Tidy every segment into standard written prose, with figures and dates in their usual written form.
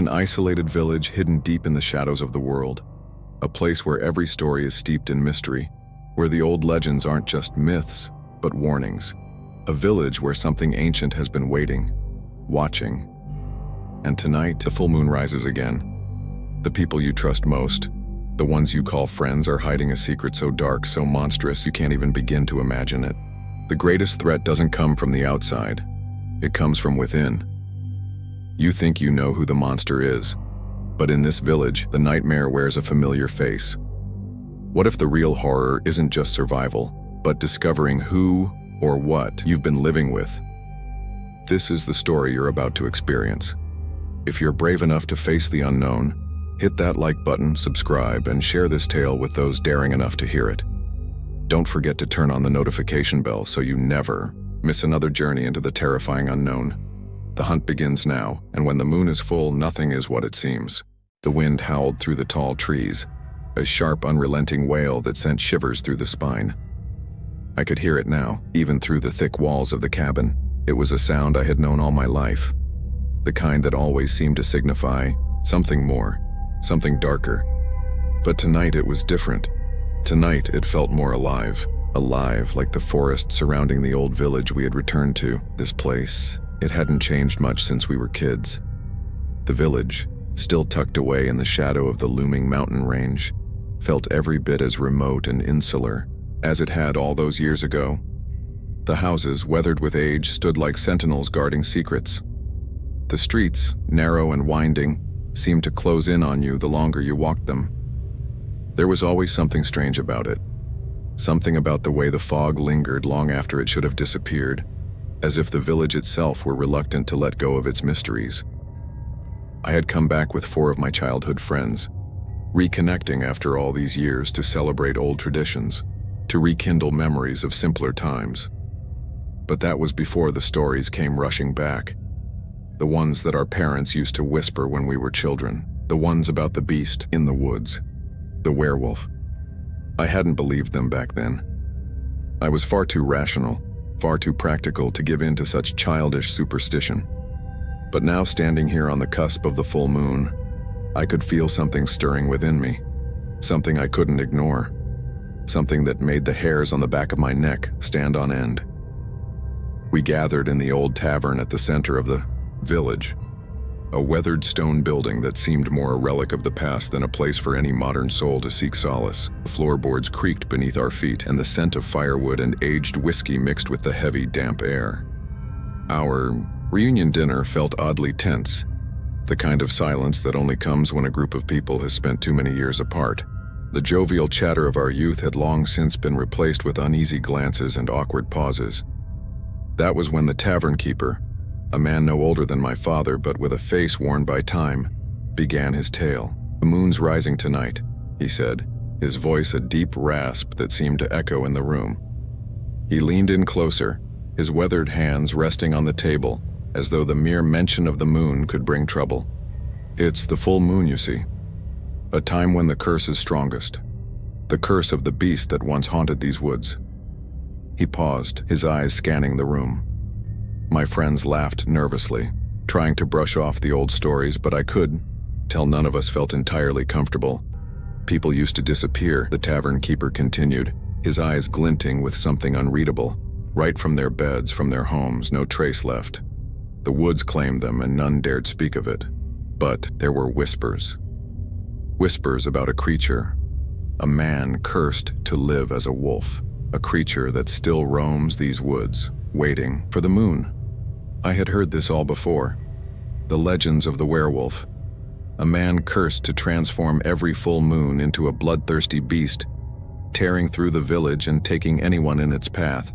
An isolated village hidden deep in the shadows of the world. A place where every story is steeped in mystery, where the old legends aren't just myths, but warnings. A village where something ancient has been waiting, watching. And tonight, the full moon rises again. The people you trust most, the ones you call friends, are hiding a secret so dark, so monstrous, you can't even begin to imagine it. The greatest threat doesn't come from the outside. It comes from within. You think you know who the monster is, but in this village, the nightmare wears a familiar face. What if the real horror isn't just survival, but discovering who or what you've been living with? This is the story you're about to experience. If you're brave enough to face the unknown, hit that like button, subscribe, and share this tale with those daring enough to hear it. Don't forget to turn on the notification bell so you never miss another journey into the terrifying unknown. The hunt begins now, and when the moon is full, nothing is what it seems. The wind howled through the tall trees, a sharp, unrelenting wail that sent shivers through the spine. I could hear it now, even through the thick walls of the cabin. It was a sound I had known all my life, the kind that always seemed to signify something more, something darker. But tonight it was different. Tonight it felt more alive like the forest surrounding the old village we had returned to. This place, it hadn't changed much since we were kids. The village, still tucked away in the shadow of the looming mountain range, felt every bit as remote and insular as it had all those years ago. The houses, weathered with age, stood like sentinels guarding secrets. The streets, narrow and winding, seemed to close in on you the longer you walked them. There was always something strange about it. Something about the way the fog lingered long after it should have disappeared, as if the village itself were reluctant to let go of its mysteries. I had come back with 4 of my childhood friends, reconnecting after all these years to celebrate old traditions, to rekindle memories of simpler times. But that was before the stories came rushing back. The ones that our parents used to whisper when we were children, the ones about the beast in the woods, the werewolf. I hadn't believed them back then. I was far too rational, far too practical to give in to such childish superstition. But now, standing here on the cusp of the full moon, I could feel something stirring within me, something I couldn't ignore, something that made the hairs on the back of my neck stand on end. We gathered in the old tavern at the center of the village, a weathered stone building that seemed more a relic of the past than a place for any modern soul to seek solace. The floorboards creaked beneath our feet, and the scent of firewood and aged whiskey mixed with the heavy, damp air. Our reunion dinner felt oddly tense, the kind of silence that only comes when a group of people has spent too many years apart. The jovial chatter of our youth had long since been replaced with uneasy glances and awkward pauses. That was when the tavern keeper, a man no older than my father but with a face worn by time, began his tale. "The moon's rising tonight," he said, his voice a deep rasp that seemed to echo in the room. He leaned in closer, his weathered hands resting on the table, as though the mere mention of the moon could bring trouble. "It's the full moon, you see. A time when the curse is strongest. The curse of the beast that once haunted these woods." He paused, his eyes scanning the room. My friends laughed nervously, trying to brush off the old stories, but I could tell none of us felt entirely comfortable. "People used to disappear," the tavern keeper continued, his eyes glinting with something unreadable. "Right from their beds, from their homes, no trace left. The woods claimed them and none dared speak of it. But there were whispers. Whispers about a creature, a man cursed to live as a wolf, a creature that still roams these woods, waiting for the moon." I had heard this all before. The legends of the werewolf, a man cursed to transform every full moon into a bloodthirsty beast, tearing through the village and taking anyone in its path.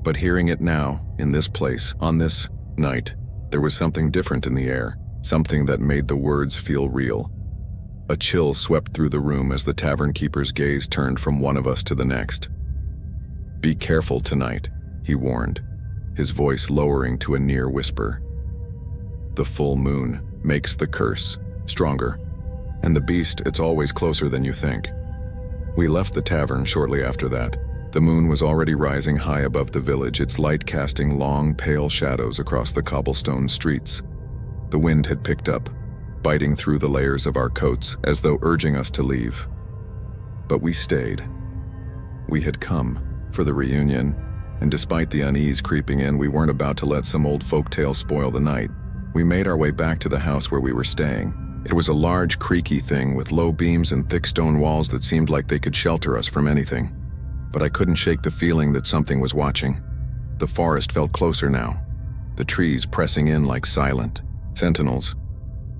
But hearing it now, in this place, on this night, there was something different in the air, something that made the words feel real. A chill swept through the room as the tavern keeper's gaze turned from one of us to the next. "Be careful tonight," he warned, his voice lowering to a near whisper. "The full moon makes the curse stronger, and the beast, it's always closer than you think." We left the tavern shortly after that. The moon was already rising high above the village, its light casting long, pale shadows across the cobblestone streets. The wind had picked up, biting through the layers of our coats as though urging us to leave. But we stayed. We had come for the reunion, and despite the unease creeping in, we weren't about to let some old folktale spoil the night. We made our way back to the house where we were staying. It was a large, creaky thing with low beams and thick stone walls that seemed like they could shelter us from anything. But I couldn't shake the feeling that something was watching. The forest felt closer now, the trees pressing in like silent sentinels.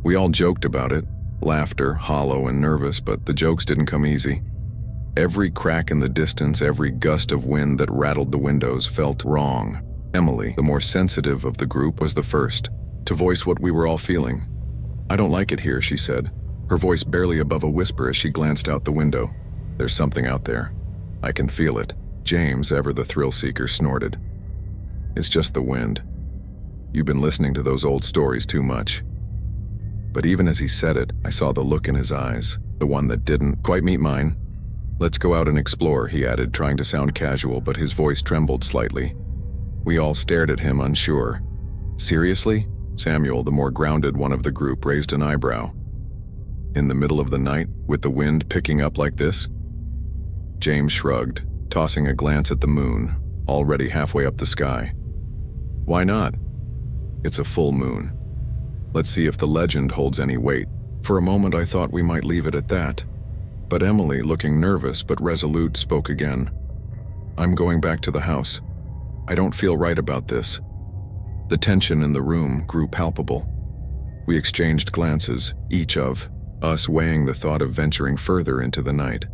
We all joked about it, laughter, hollow and nervous, but the jokes didn't come easy. Every crack in the distance, every gust of wind that rattled the windows felt wrong. Emily, the more sensitive of the group, was the first to voice what we were all feeling. "I don't like it here," she said, her voice barely above a whisper as she glanced out the window. "There's something out there. I can feel it." James, ever the thrill-seeker, snorted. "It's just the wind. You've been listening to those old stories too much." But even as he said it, I saw the look in his eyes, the one that didn't quite meet mine. "Let's go out and explore," he added, trying to sound casual, but his voice trembled slightly. We all stared at him, unsure. "Seriously?" Samuel, the more grounded one of the group, raised an eyebrow. "In the middle of the night, with the wind picking up like this?" James shrugged, tossing a glance at the moon, already halfway up the sky. "Why not? It's a full moon. Let's see if the legend holds any weight." For a moment I thought we might leave it at that. But Emily, looking nervous but resolute, spoke again. "I'm going back to the house. I don't feel right about this." The tension in the room grew palpable. We exchanged glances, each of us weighing the thought of venturing further into the night,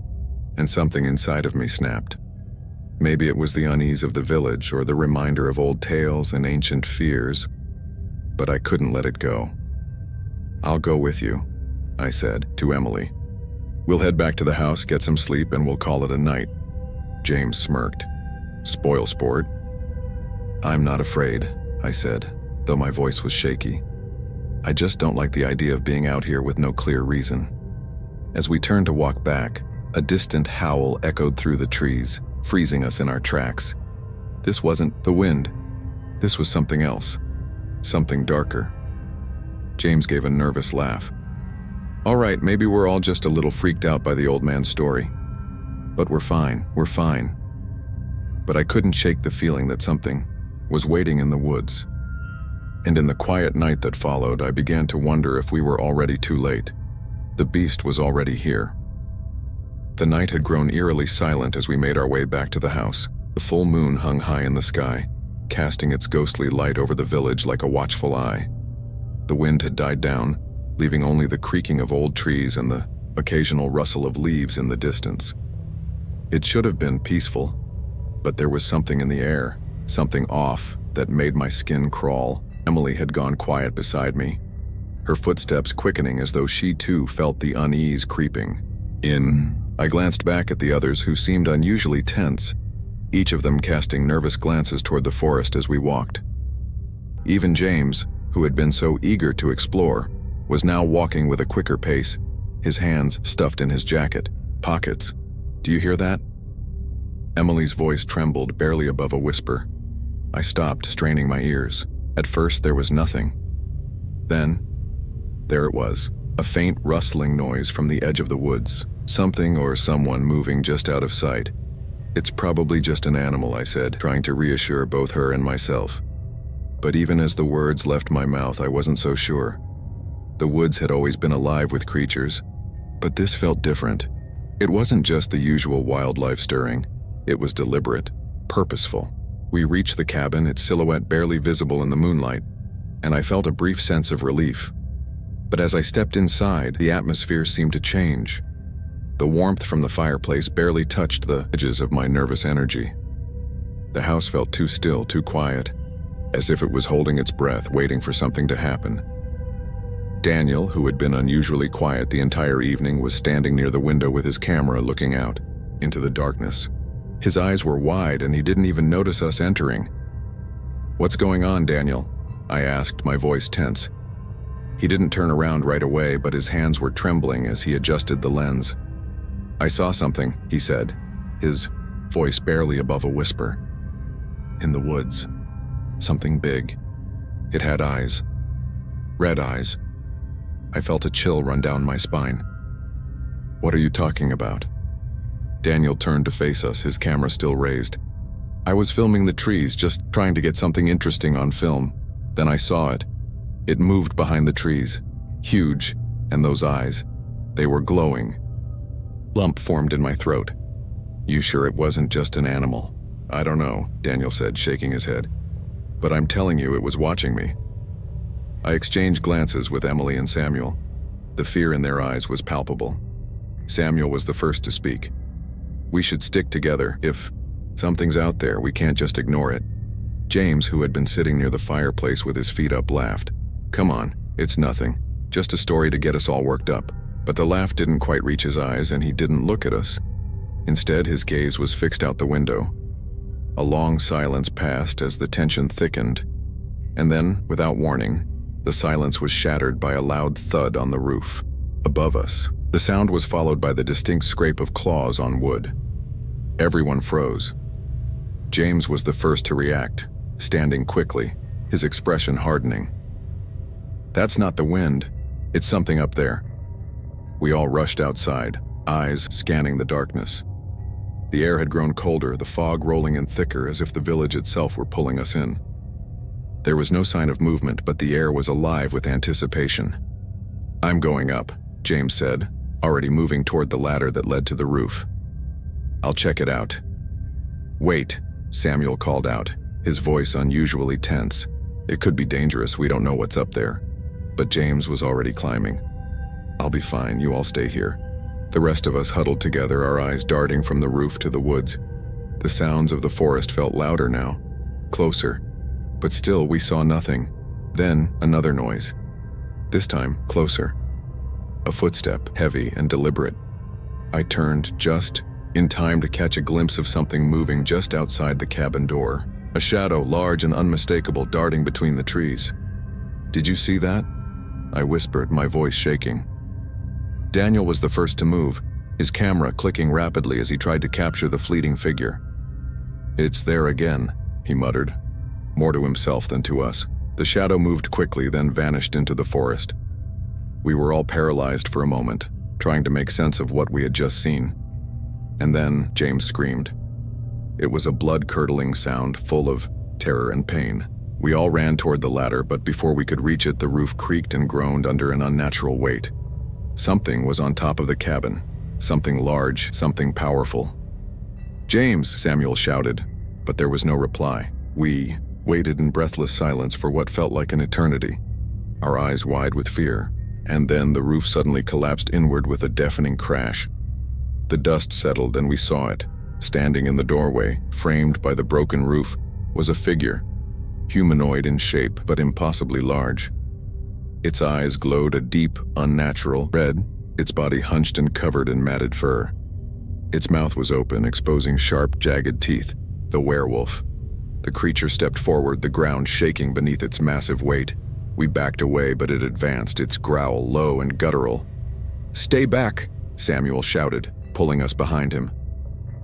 and something inside of me snapped. Maybe it was the unease of the village or the reminder of old tales and ancient fears, but I couldn't let it go. "I'll go with you," I said to Emily. "We'll head back to the house, get some sleep, and we'll call it a night." James smirked. "Spoil sport." "I'm not afraid," I said, though my voice was shaky. "I just don't like the idea of being out here with no clear reason." As we turned to walk back, a distant howl echoed through the trees, freezing us in our tracks. This wasn't the wind. This was something else. Something darker. James gave a nervous laugh. "All right, maybe we're all just a little freaked out by the old man's story. But we're fine. But I couldn't shake the feeling that something was waiting in the woods. And in the quiet night that followed, I began to wonder if we were already too late. The beast was already here. The night had grown eerily silent as we made our way back to the house. The full moon hung high in the sky, casting its ghostly light over the village like a watchful eye. The wind had died down, leaving only the creaking of old trees and the occasional rustle of leaves in the distance. It should have been peaceful, but there was something in the air, something off, that made my skin crawl. Emily had gone quiet beside me, her footsteps quickening as though she too felt the unease creeping in. I glanced back at the others, who seemed unusually tense, each of them casting nervous glances toward the forest as we walked. Even James, who had been so eager to explore, was now walking with a quicker pace, his hands stuffed in his jacket pockets. "Do you hear that?" Emily's voice trembled barely above a whisper. I stopped, straining my ears. At first there was nothing. Then, there it was, a faint rustling noise from the edge of the woods, something or someone moving just out of sight. "It's probably just an animal," I said, trying to reassure both her and myself. But even as the words left my mouth, I wasn't so sure. The woods had always been alive with creatures, but this felt different. It wasn't just the usual wildlife stirring. It was deliberate, purposeful. We reached the cabin, its silhouette barely visible in the moonlight, and I felt a brief sense of relief. But as I stepped inside, the atmosphere seemed to change. The warmth from the fireplace barely touched the edges of my nervous energy. The house felt too still, too quiet, as if it was holding its breath, waiting for something to happen. Daniel, who had been unusually quiet the entire evening, was standing near the window with his camera looking out into the darkness. His eyes were wide and he didn't even notice us entering. "What's going on, Daniel?" I asked, my voice tense. He didn't turn around right away, but his hands were trembling as he adjusted the lens. "I saw something," he said, his voice barely above a whisper. "In the woods. Something big. It had eyes. Red eyes. I felt a chill run down my spine. "What are you talking about?" Daniel turned to face us, his camera still raised. "I was filming the trees, just trying to get something interesting on film. Then I saw it. It moved behind the trees. Huge, and those eyes. They were glowing." Lump formed in my throat. "You sure it wasn't just an animal?" "I don't know," Daniel said, shaking his head. "But I'm telling you, it was watching me." I exchanged glances with Emily and Samuel. The fear in their eyes was palpable. Samuel was the first to speak. "We should stick together. If something's out there, we can't just ignore it." James, who had been sitting near the fireplace with his feet up, laughed. "Come on, it's nothing. Just a story to get us all worked up." But the laugh didn't quite reach his eyes, and he didn't look at us. Instead, his gaze was fixed out the window. A long silence passed as the tension thickened, and then, without warning, the silence was shattered by a loud thud on the roof. Above us, the sound was followed by the distinct scrape of claws on wood. Everyone froze. James was the first to react, standing quickly, his expression hardening. "That's not the wind. It's something up there." We all rushed outside, eyes scanning the darkness. The air had grown colder, the fog rolling in thicker as if the village itself were pulling us in. There was no sign of movement, but the air was alive with anticipation. "I'm going up," James said, already moving toward the ladder that led to the roof. "I'll check it out." "Wait," Samuel called out, his voice unusually tense. "It could be dangerous, we don't know what's up there." But James was already climbing. "I'll be fine, you all stay here." The rest of us huddled together, our eyes darting from the roof to the woods. The sounds of the forest felt louder now, closer, but still we saw nothing. Then another noise. This time, closer. A footstep, heavy and deliberate. I turned just in time to catch a glimpse of something moving just outside the cabin door. A shadow, large and unmistakable, darting between the trees. "Did you see that?" I whispered, my voice shaking. Daniel was the first to move, his camera clicking rapidly as he tried to capture the fleeting figure. "It's there again," he muttered, more to himself than to us. The shadow moved quickly, then vanished into the forest. We were all paralyzed for a moment, trying to make sense of what we had just seen. And then James screamed. It was a blood-curdling sound full of terror and pain. We all ran toward the ladder, but before we could reach it, the roof creaked and groaned under an unnatural weight. Something was on top of the cabin. Something large, something powerful. "James!" Samuel shouted, but there was no reply. We waited in breathless silence for what felt like an eternity, our eyes wide with fear. And then the roof suddenly collapsed inward with a deafening crash. The dust settled and we saw it. Standing in the doorway, framed by the broken roof, was a figure, humanoid in shape but impossibly large. Its eyes glowed a deep, unnatural red, its body hunched and covered in matted fur. Its mouth was open, exposing sharp, jagged teeth. The werewolf. The creature stepped forward, the ground shaking beneath its massive weight. We backed away, but it advanced, its growl low and guttural. "Stay back!" Samuel shouted, pulling us behind him.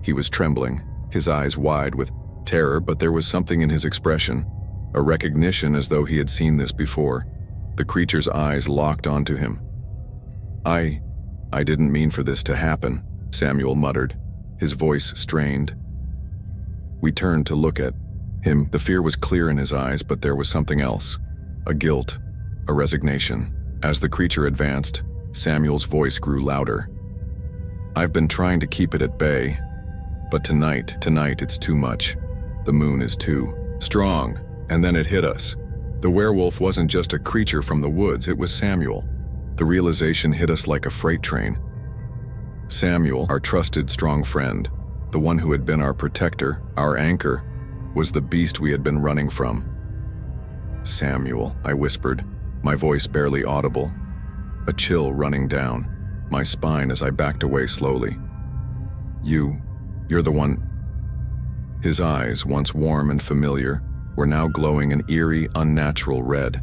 He was trembling, his eyes wide with terror, but there was something in his expression, a recognition as though he had seen this before. The creature's eyes locked onto him. I didn't mean for this to happen," Samuel muttered, his voice strained. We turned to look at him. The fear was clear in his eyes, but there was something else. A guilt, a resignation. As the creature advanced, Samuel's voice grew louder. "I've been trying to keep it at bay, but tonight it's too much. The moon is too strong." And then it hit us. The werewolf wasn't just a creature from the woods, it was Samuel. The realization hit us like a freight train. Samuel, our trusted, strong friend, the one who had been our protector, our anchor, was the beast we had been running from. "Samuel," I whispered, my voice barely audible, a chill running down my spine as I backed away slowly. You're the one." His eyes, once warm and familiar, were now glowing an eerie, unnatural red.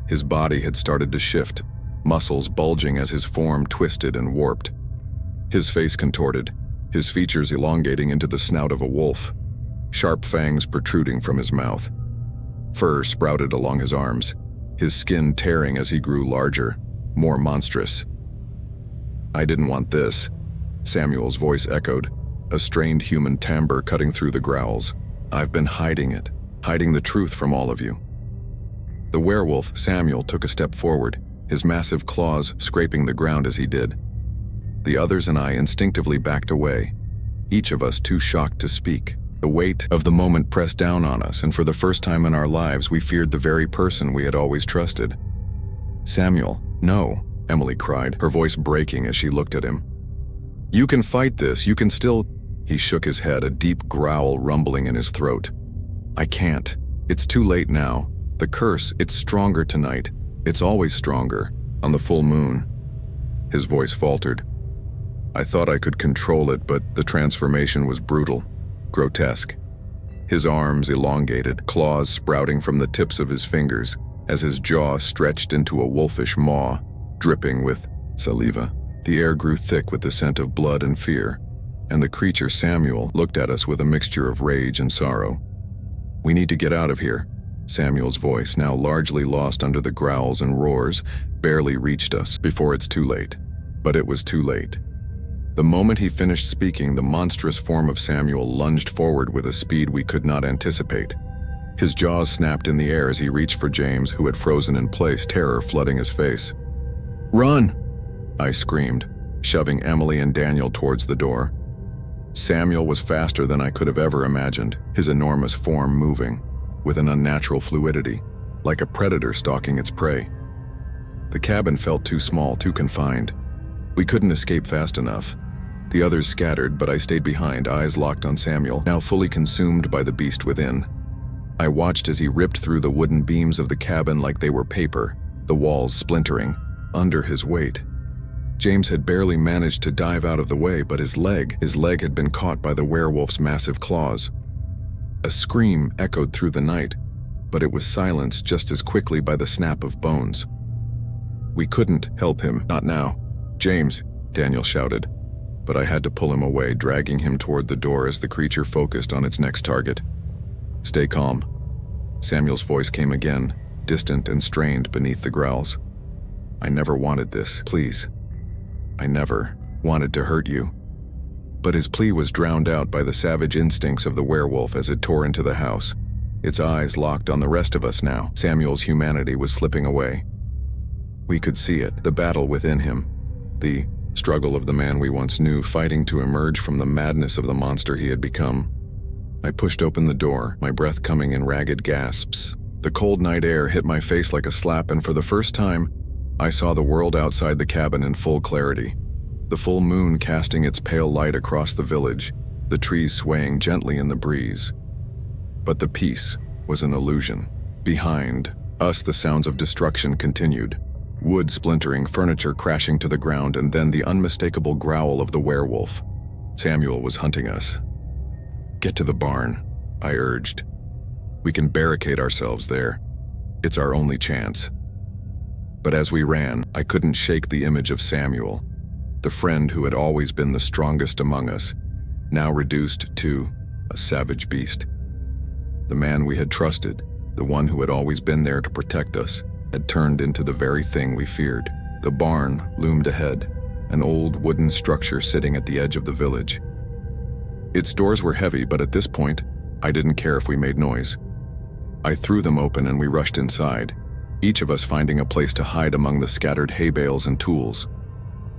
His body had started to shift, muscles bulging as his form twisted and warped. His face contorted, his features elongating into the snout of a wolf, sharp fangs protruding from his mouth. Fur sprouted along his arms, his skin tearing as he grew larger. more monstrous. "I didn't want this," Samuel's voice echoed, a strained human timbre cutting through the growls. "I've been hiding it, hiding the truth from all of you." The werewolf, Samuel, took a step forward, his massive claws scraping the ground as he did. The others and I instinctively backed away, each of us too shocked to speak. The weight of the moment pressed down on us, and for the first time in our lives we feared the very person we had always trusted. "Samuel, no," Emily cried, her voice breaking as she looked at him. "You can fight this, you can still—" He shook his head, a deep growl rumbling in his throat. "I can't. It's too late now. The curse, it's stronger tonight. It's always stronger, on the full moon." His voice faltered. I thought I could control it, but the transformation was brutal, grotesque. His arms elongated, claws sprouting from the tips of his fingers, as his jaw stretched into a wolfish maw, dripping with saliva. The air grew thick with the scent of blood and fear, and the creature Samuel looked at us with a mixture of rage and sorrow. "We need to get out of here." Samuel's voice, now largely lost under the growls and roars, barely reached us before it's too late. But it was too late. The moment he finished speaking, the monstrous form of Samuel lunged forward with a speed we could not anticipate. His jaws snapped in the air as he reached for James, who had frozen in place, terror flooding his face. "Run!" I screamed, shoving Emily and Daniel towards the door. Samuel was faster than I could have ever imagined, his enormous form moving, with an unnatural fluidity, like a predator stalking its prey. The cabin felt too small, too confined. We couldn't escape fast enough. The others scattered, but I stayed behind, eyes locked on Samuel, now fully consumed by the beast within. I watched as he ripped through the wooden beams of the cabin like they were paper, the walls splintering, under his weight. James had barely managed to dive out of the way, but his leg had been caught by the werewolf's massive claws. A scream echoed through the night, but it was silenced just as quickly by the snap of bones. We couldn't help him, not now. "James," Daniel shouted, but I had to pull him away, dragging him toward the door as the creature focused on its next target. "Stay calm." Samuel's voice came again, distant and strained beneath the growls. "I never wanted this, please. I never wanted to hurt you." But his plea was drowned out by the savage instincts of the werewolf as it tore into the house, its eyes locked on the rest of us now. Samuel's humanity was slipping away. We could see it, the battle within him, the struggle of the man we once knew, fighting to emerge from the madness of the monster he had become. I pushed open the door, my breath coming in ragged gasps. The cold night air hit my face like a slap, and for the first time, I saw the world outside the cabin in full clarity. The full moon casting its pale light across the village, the trees swaying gently in the breeze. But the peace was an illusion. Behind us, the sounds of destruction continued. Wood splintering, furniture crashing to the ground, and then the unmistakable growl of the werewolf. Samuel was hunting us. "Get to the barn," I urged. "We can barricade ourselves there. It's our only chance." But as we ran, I couldn't shake the image of Samuel, the friend who had always been the strongest among us, now reduced to a savage beast. The man we had trusted, the one who had always been there to protect us, had turned into the very thing we feared. The barn loomed ahead, an old wooden structure sitting at the edge of the village. Its doors were heavy, but at this point, I didn't care if we made noise. I threw them open and we rushed inside, each of us finding a place to hide among the scattered hay bales and tools.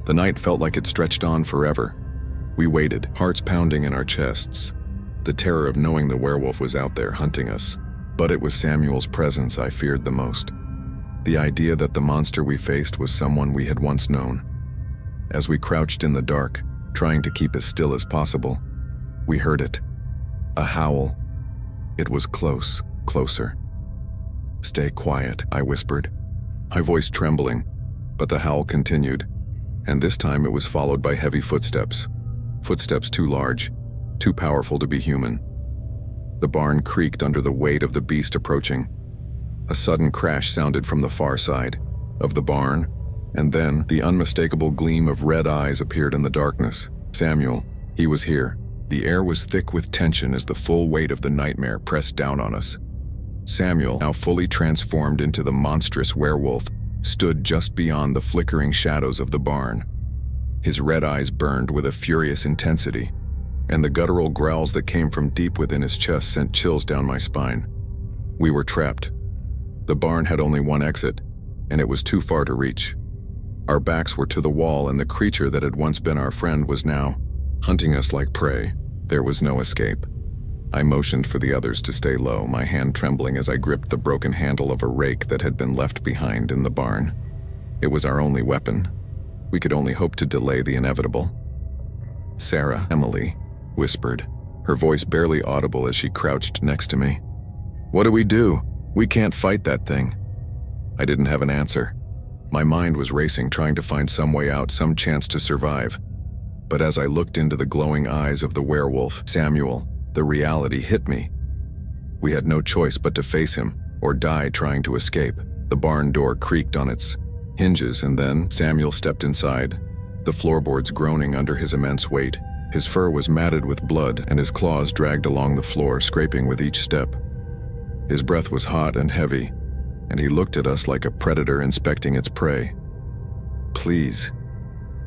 The night felt like it stretched on forever. We waited, hearts pounding in our chests, the terror of knowing the werewolf was out there hunting us. But it was Samuel's presence I feared the most. The idea that the monster we faced was someone we had once known. As we crouched in the dark, trying to keep as still as possible, we heard it. A howl. It was close, closer. "Stay quiet," I whispered, my voice trembling, but the howl continued, and this time it was followed by heavy footsteps. Footsteps too large, too powerful to be human. The barn creaked under the weight of the beast approaching. A sudden crash sounded from the far side of the barn, and then the unmistakable gleam of red eyes appeared in the darkness. Samuel, he was here. The air was thick with tension as the full weight of the nightmare pressed down on us. Samuel, now fully transformed into the monstrous werewolf, stood just beyond the flickering shadows of the barn. His red eyes burned with a furious intensity, and the guttural growls that came from deep within his chest sent chills down my spine. We were trapped. The barn had only one exit, and it was too far to reach. Our backs were to the wall, and the creature that had once been our friend was now hunting us like prey. There was no escape. I motioned for the others to stay low, my hand trembling as I gripped the broken handle of a rake that had been left behind in the barn. It was our only weapon. We could only hope to delay the inevitable. "Sarah," Emily whispered, her voice barely audible as she crouched next to me. "What do we do? We can't fight that thing." I didn't have an answer. My mind was racing, trying to find some way out, some chance to survive. But as I looked into the glowing eyes of the werewolf, Samuel, the reality hit me. We had no choice but to face him, or die trying to escape. The barn door creaked on its hinges, and then Samuel stepped inside, the floorboards groaning under his immense weight. His fur was matted with blood, and his claws dragged along the floor, scraping with each step. His breath was hot and heavy, and he looked at us like a predator inspecting its prey. "Please."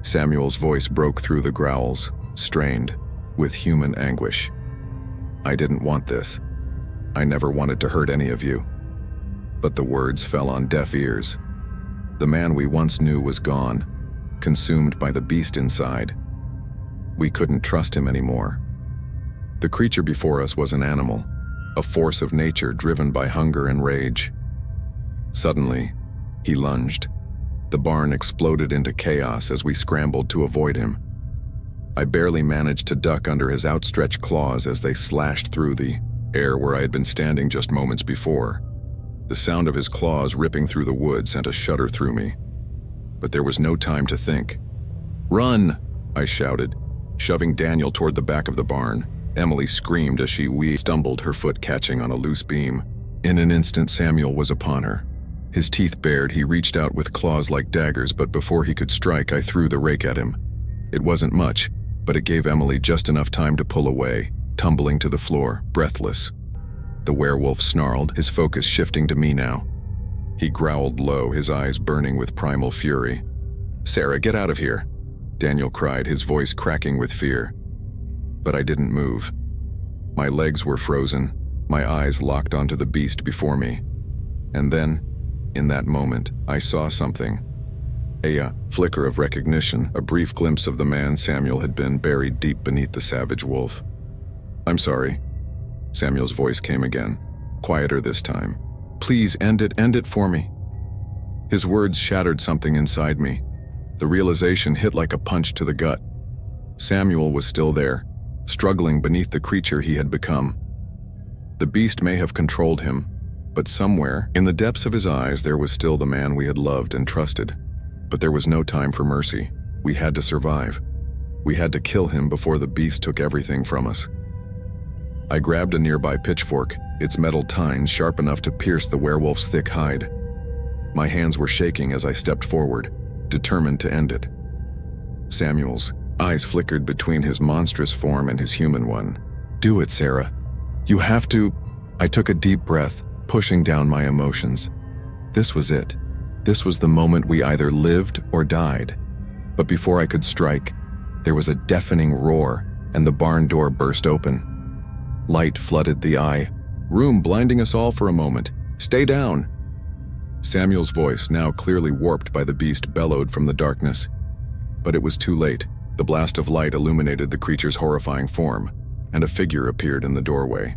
Samuel's voice broke through the growls, strained, with human anguish. "I didn't want this. I never wanted to hurt any of you." But the words fell on deaf ears. The man we once knew was gone, consumed by the beast inside. We couldn't trust him anymore. The creature before us was an animal, a force of nature driven by hunger and rage. Suddenly, he lunged. The barn exploded into chaos as we scrambled to avoid him. I barely managed to duck under his outstretched claws as they slashed through the air where I had been standing just moments before. The sound of his claws ripping through the wood sent a shudder through me. But there was no time to think. "Run!" I shouted, shoving Daniel toward the back of the barn. Emily screamed as she stumbled, her foot catching on a loose beam. In an instant, Samuel was upon her. His teeth bared, he reached out with claws like daggers, but before he could strike, I threw the rake at him. It wasn't much, but it gave Emily just enough time to pull away, tumbling to the floor, breathless. The werewolf snarled, his focus shifting to me now. He growled low, his eyes burning with primal fury. "Sarah, get out of here," Daniel cried, his voice cracking with fear. But I didn't move. My legs were frozen, my eyes locked onto the beast before me. And then, in that moment, I saw something. A flicker of recognition, a brief glimpse of the man Samuel had been, buried deep beneath the savage wolf. "I'm sorry." Samuel's voice came again, quieter this time. "Please end it for me." His words shattered something inside me. The realization hit like a punch to the gut. Samuel was still there, struggling beneath the creature he had become. The beast may have controlled him, but somewhere, in the depths of his eyes, there was still the man we had loved and trusted. But there was no time for mercy. We had to survive. We had to kill him before the beast took everything from us. I grabbed a nearby pitchfork, its metal tines sharp enough to pierce the werewolf's thick hide. My hands were shaking as I stepped forward, determined to end it. Samuel's eyes flickered between his monstrous form and his human one. "Do it, Sarah. You have to." I took a deep breath, pushing down my emotions. This was it. This was the moment we either lived or died. But before I could strike, there was a deafening roar, and the barn door burst open. Light flooded the eye, room blinding us all for a moment. "Stay down!" Samuel's voice, now clearly warped by the beast, bellowed from the darkness. But it was too late. The blast of light illuminated the creature's horrifying form, and a figure appeared in the doorway.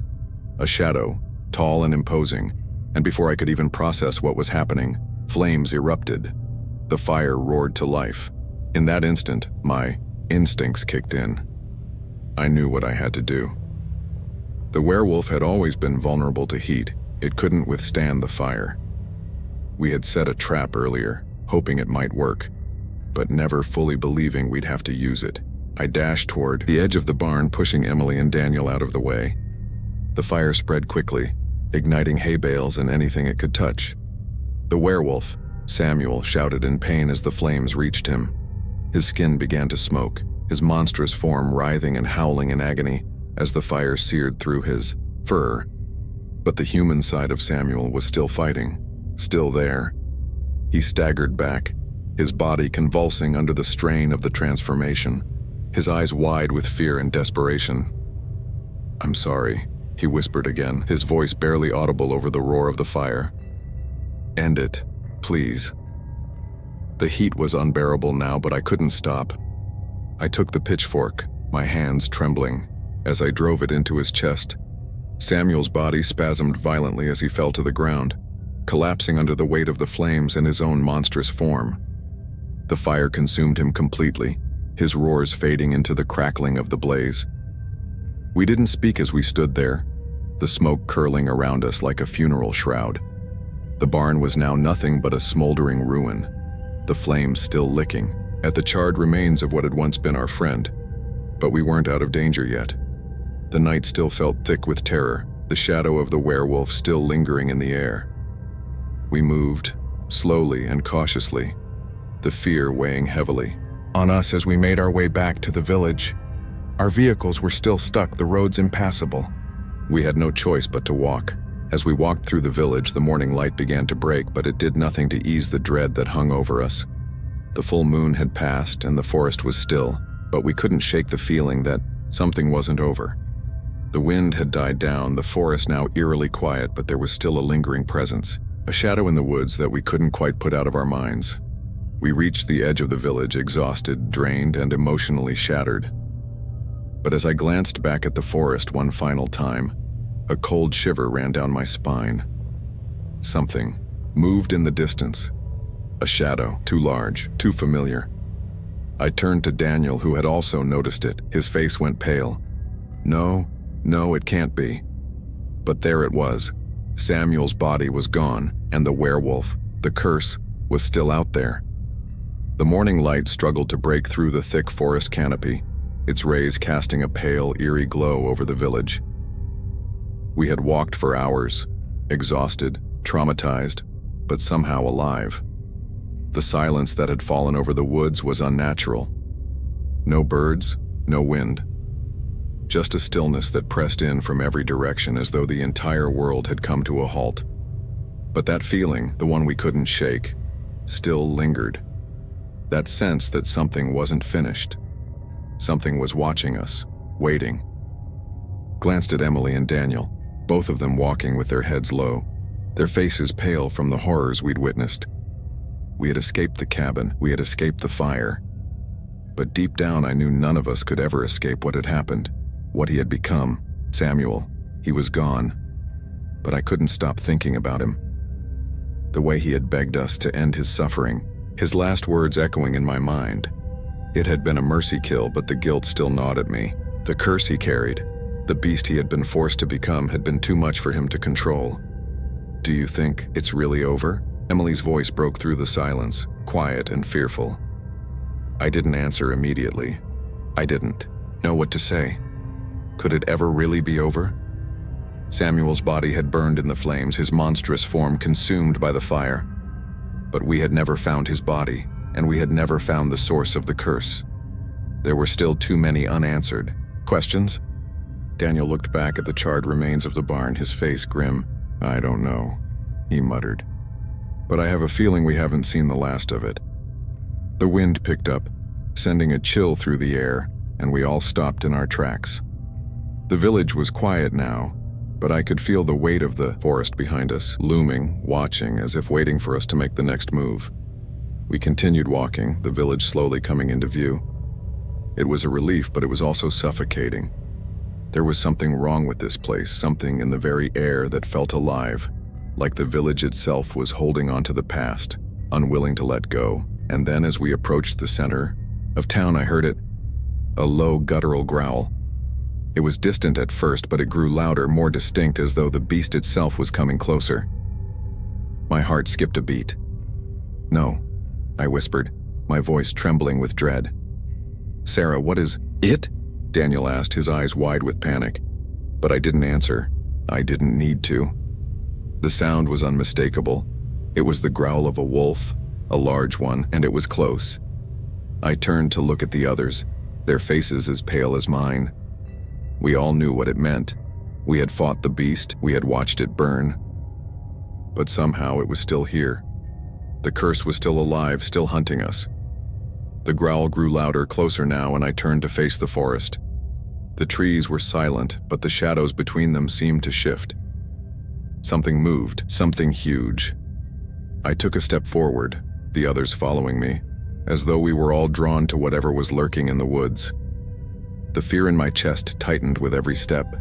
A shadow, tall and imposing, and before I could even process what was happening, flames erupted. The fire roared to life. In that instant, my instincts kicked in. I knew what I had to do. The werewolf had always been vulnerable to heat. It couldn't withstand the fire. We had set a trap earlier, hoping it might work, but never fully believing we'd have to use it. I dashed toward the edge of the barn, pushing Emily and Daniel out of the way. The fire spread quickly, igniting hay bales and anything it could touch. "The werewolf," Samuel shouted in pain as the flames reached him. His skin began to smoke, his monstrous form writhing and howling in agony as the fire seared through his fur. But the human side of Samuel was still fighting, still there. He staggered back, his body convulsing under the strain of the transformation, his eyes wide with fear and desperation. "I'm sorry," he whispered again, his voice barely audible over the roar of the fire. "End it, please." The heat was unbearable now, but I couldn't stop. I took the pitchfork, my hands trembling, as I drove it into his chest. Samuel's body spasmed violently as he fell to the ground, collapsing under the weight of the flames and his own monstrous form. The fire consumed him completely, his roars fading into the crackling of the blaze. We didn't speak as we stood there, the smoke curling around us like a funeral shroud. The barn was now nothing but a smoldering ruin, the flames still licking at the charred remains of what had once been our friend. But we weren't out of danger yet. The night still felt thick with terror, the shadow of the werewolf still lingering in the air. We moved, slowly and cautiously, the fear weighing heavily on us as we made our way back to the village. Our vehicles were still stuck, the roads impassable. We had no choice but to walk. As we walked through the village, the morning light began to break, but it did nothing to ease the dread that hung over us. The full moon had passed and the forest was still, but we couldn't shake the feeling that something wasn't over. The wind had died down, the forest now eerily quiet, but there was still a lingering presence, a shadow in the woods that we couldn't quite put out of our minds. We reached the edge of the village, exhausted, drained, and emotionally shattered. But as I glanced back at the forest one final time, a cold shiver ran down my spine. Something moved in the distance. A shadow, too large, too familiar. I turned to Daniel, who had also noticed it. His face went pale. No, it can't be. But there it was. Samuel's body was gone, and the werewolf, the curse, was still out there. The morning light struggled to break through the thick forest canopy, its rays casting a pale, eerie glow over the village. We had walked for hours, exhausted, traumatized, but somehow alive. The silence that had fallen over the woods was unnatural. No birds, no wind. Just a stillness that pressed in from every direction as though the entire world had come to a halt. But that feeling, the one we couldn't shake, still lingered. That sense that something wasn't finished. Something was watching us, waiting. Glanced at Emily and Daniel, both of them walking with their heads low, their faces pale from the horrors we'd witnessed. We had escaped the cabin, we had escaped the fire. But deep down I knew none of us could ever escape what had happened, what he had become. Samuel, he was gone. But I couldn't stop thinking about him. The way he had begged us to end his suffering, his last words echoing in my mind. It had been a mercy kill, but the guilt still gnawed at me. The curse he carried, the beast he had been forced to become, had been too much for him to control. "Do you think it's really over?" Emily's voice broke through the silence, quiet and fearful. I didn't answer immediately. I didn't know what to say. Could it ever really be over? Samuel's body had burned in the flames, his monstrous form consumed by the fire. But we had never found his body, and we had never found the source of the curse. There were still too many unanswered questions. Daniel looked back at the charred remains of the barn, his face grim. "I don't know," he muttered. "But I have a feeling we haven't seen the last of it." The wind picked up, sending a chill through the air, and we all stopped in our tracks. The village was quiet now, but I could feel the weight of the forest behind us, looming, watching, as if waiting for us to make the next move. We continued walking, the village slowly coming into view. It was a relief, but it was also suffocating. There was something wrong with this place, something in the very air that felt alive, like the village itself was holding on to the past, unwilling to let go. And then as we approached the center of town, I heard it, a low guttural growl. It was distant at first, but it grew louder, more distinct, as though the beast itself was coming closer. My heart skipped a beat. "No," I whispered, my voice trembling with dread. "Sarah, what is it?" Daniel asked, his eyes wide with panic. But I didn't answer. I didn't need to. The sound was unmistakable. It was the growl of a wolf, a large one, and it was close. I turned to look at the others, their faces as pale as mine. We all knew what it meant. We had fought the beast, we had watched it burn. But somehow it was still here. The curse was still alive, still hunting us. The growl grew louder, closer now, and I turned to face the forest. The trees were silent, but the shadows between them seemed to shift. Something moved, something huge. I took a step forward, the others following me, as though we were all drawn to whatever was lurking in the woods. The fear in my chest tightened with every step,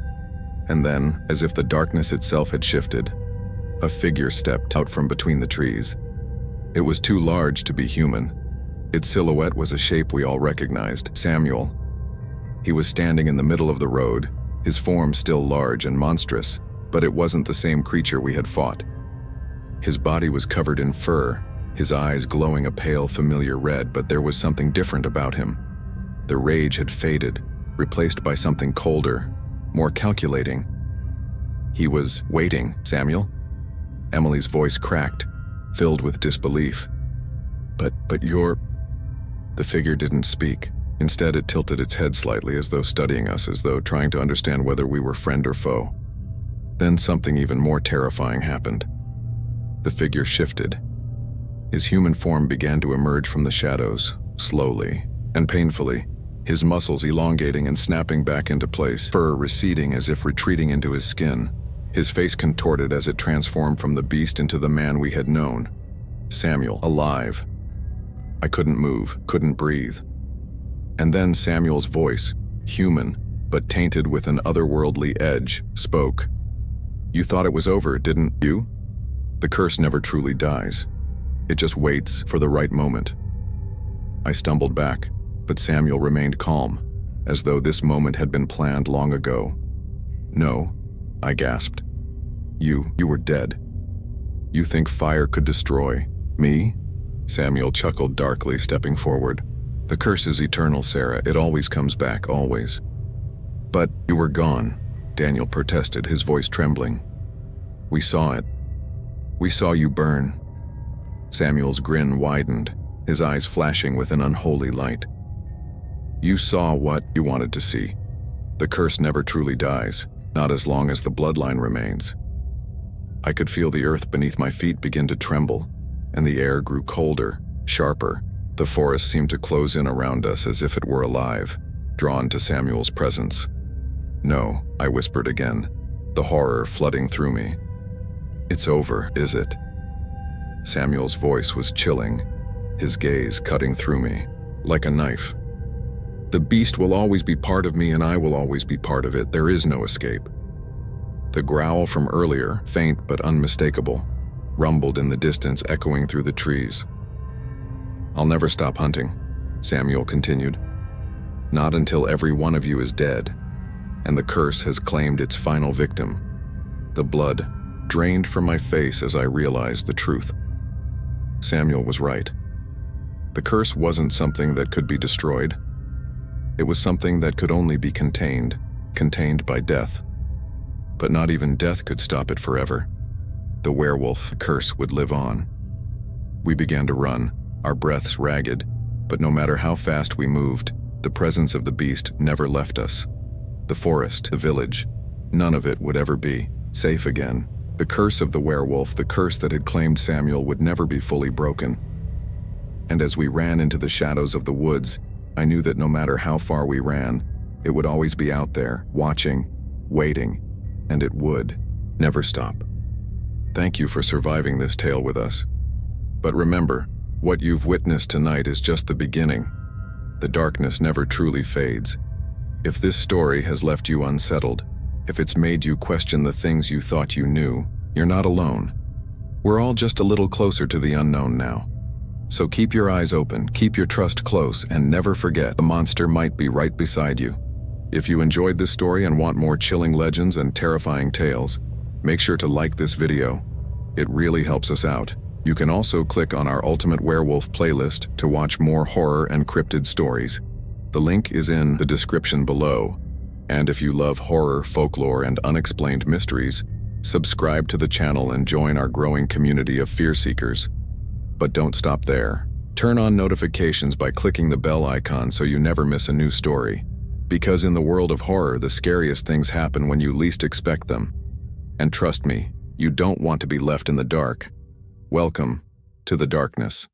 and then, as if the darkness itself had shifted, a figure stepped out from between the trees. It was too large to be human. Its silhouette was a shape we all recognized: Samuel. He was standing in the middle of the road, his form still large and monstrous, but it wasn't the same creature we had fought. His body was covered in fur, his eyes glowing a pale, familiar red, but there was something different about him. The rage had faded, replaced by something colder, more calculating. He was waiting. Samuel? Emily's voice cracked, filled with disbelief. But you're... The figure didn't speak. Instead, it tilted its head slightly, as though studying us, as though trying to understand whether we were friend or foe. Then something even more terrifying happened. The figure shifted. His human form began to emerge from the shadows, slowly and painfully, his muscles elongating and snapping back into place, fur receding as if retreating into his skin. His face contorted as it transformed from the beast into the man we had known. Samuel, alive. I couldn't move, couldn't breathe. And then Samuel's voice, human, but tainted with an otherworldly edge, spoke. "You thought it was over, didn't you? The curse never truly dies. It just waits for the right moment." I stumbled back, but Samuel remained calm, as though this moment had been planned long ago. "No," I gasped. You were dead. You think fire could destroy me?" Samuel chuckled darkly, stepping forward. "The curse is eternal, Sarah. It always comes back, always." "But you were gone," Daniel protested, his voice trembling. "We saw it. We saw you burn." Samuel's grin widened, his eyes flashing with an unholy light. "You saw what you wanted to see. The curse never truly dies, not as long as the bloodline remains." I could feel the earth beneath my feet begin to tremble, and the air grew colder, sharper. The forest seemed to close in around us as if it were alive, drawn to Samuel's presence. "No," I whispered again, the horror flooding through me. "It's over, is it?" Samuel's voice was chilling, his gaze cutting through me, like a knife. "The beast will always be part of me, and I will always be part of it. There is no escape." The growl from earlier, faint but unmistakable, rumbled in the distance, echoing through the trees. "I'll never stop hunting," Samuel continued. "Not until every one of you is dead, and the curse has claimed its final victim." The blood drained from my face as I realized the truth. Samuel was right. The curse wasn't something that could be destroyed. It was something that could only be contained by death. But not even death could stop it forever. The werewolf curse would live on. We began to run, our breaths ragged, but no matter how fast we moved, the presence of the beast never left us. The forest, the village, none of it would ever be safe again. The curse of the werewolf, the curse that had claimed Samuel, would never be fully broken. And as we ran into the shadows of the woods, I knew that no matter how far we ran, it would always be out there, watching, waiting, and it would never stop. Thank you for surviving this tale with us. But remember, what you've witnessed tonight is just the beginning. The darkness never truly fades. If this story has left you unsettled, if it's made you question the things you thought you knew, you're not alone. We're all just a little closer to the unknown now. So keep your eyes open, keep your trust close, and never forget the monster might be right beside you. If you enjoyed this story and want more chilling legends and terrifying tales, make sure to like this video. It really helps us out. You can also click on our Ultimate Werewolf playlist to watch more horror and cryptid stories. The link is in the description below. And if you love horror, folklore, and unexplained mysteries, subscribe to the channel and join our growing community of fear seekers. But don't stop there. Turn on notifications by clicking the bell icon so you never miss a new story. Because in the world of horror, the scariest things happen when you least expect them. And trust me, you don't want to be left in the dark. Welcome to the darkness.